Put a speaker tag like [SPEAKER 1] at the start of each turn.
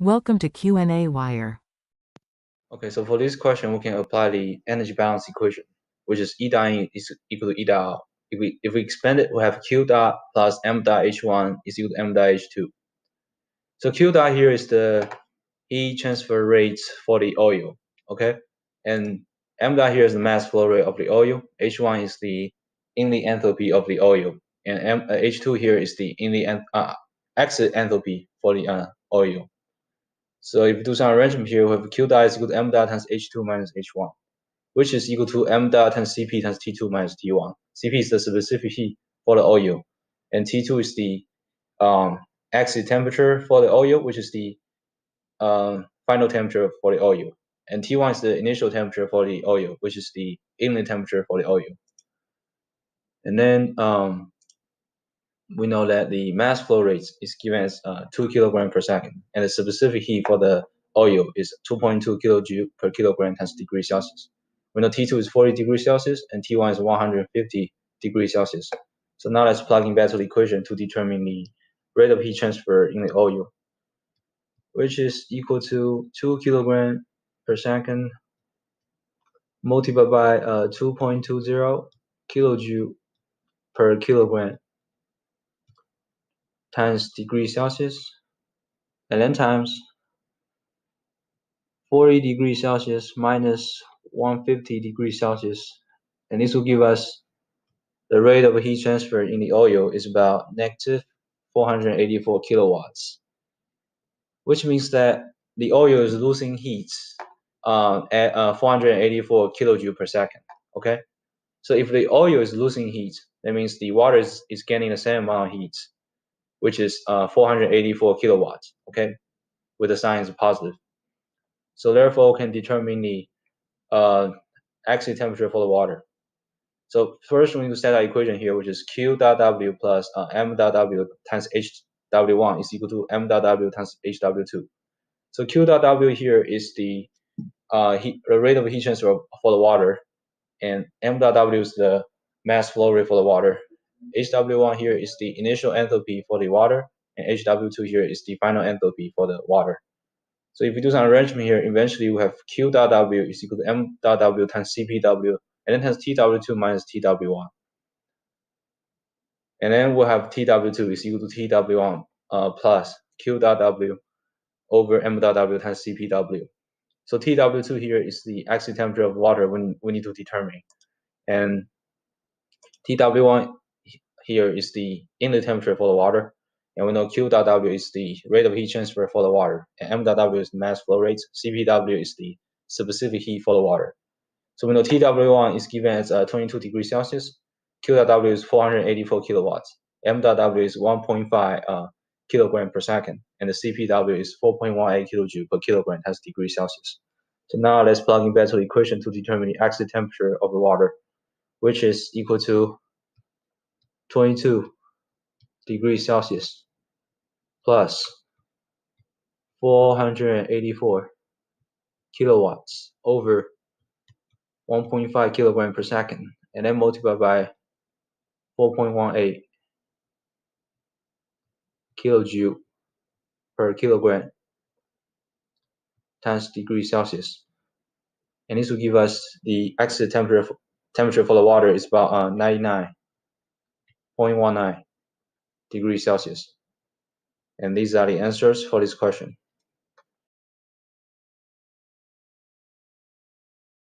[SPEAKER 1] Welcome to qnawire.
[SPEAKER 2] Okay, so for this question, we can apply the energy balance equation, which is E dot in is equal to E dot out. If we expand it, we have Q dot plus M dot H1 is equal to M dot H2. So Q dot here is the heat transfer rate for the oil, okay? And M dot here is the mass flow rate of the oil. H1 is the inlet enthalpy of the oil, and H2 here is the exit enthalpy for the oil. So if we do some arrangement here, we have Q dot is equal to M dot times H2 minus H1, which is equal to M dot times Cp times T2 minus T1. Cp is the specific heat for the oil, and T2 is the exit temperature for the oil, which is the final temperature for the oil. And T1 is the initial temperature for the oil, which is the inlet temperature for the oil. And then we know that the mass flow rate is given as 2 kilograms per second, and the specific heat for the oil is 2.2 kilojoule per kilogram times degrees Celsius. We know T2 is 40 degrees Celsius and T1 is 150 degrees Celsius. So now let's plug in back to the equation to determine the rate of heat transfer in the oil, which is equal to 2 kilograms per second multiplied by 2.20 kilojoule per kilogram times degrees Celsius, and then times 40 degrees Celsius minus 150 degrees Celsius, and this will give us the rate of heat transfer in the oil is about negative 484 kilowatts, which means that the oil is losing heat at 484 kilojoule per second. Okay, so if the oil is losing heat, that means the water is getting the same amount of heat, which is 484 kilowatts. Okay, with the sign is positive. So therefore, we can determine the exit temperature for the water. So first, we need to set our equation here, which is Q dot W plus M dot W times HW1 is equal to M dot W times HW2. So Q dot W here is the rate of heat transfer for the water, and M dot W is the mass flow rate for the water. HW1 here is the initial enthalpy for the water, and HW2 here is the final enthalpy for the water. So if we do some arrangement here, eventually we have Q dot W is equal to M dot W times CPW, and then times TW2 minus TW1. And then we'll have TW2 is equal to TW1 plus Q dot W over M dot W times CPW. So TW2 here is the exit temperature of water we need to determine. And TW1 here is the inlet temperature for the water. And we know Q dot W is the rate of heat transfer for the water. And M dot W is the mass flow rate. CPW is the specific heat for the water. So we know TW1 is given as 22 degrees Celsius. Q dot W is 484 kilowatts. M dot W is 1.5 kilogram per second. And the CPW is 4.18 kilojoule per kilogram times degrees Celsius. So now let's plug in back to the equation to determine the exit temperature of the water, which is equal to 22 degrees Celsius plus 484 kilowatts over 1.5 kilogram per second, and then multiply by 4.18 kilojoule per kilogram times degrees Celsius. And this will give us the exit temperature for the water is about 99.19 degrees Celsius. And these are the answers for this question.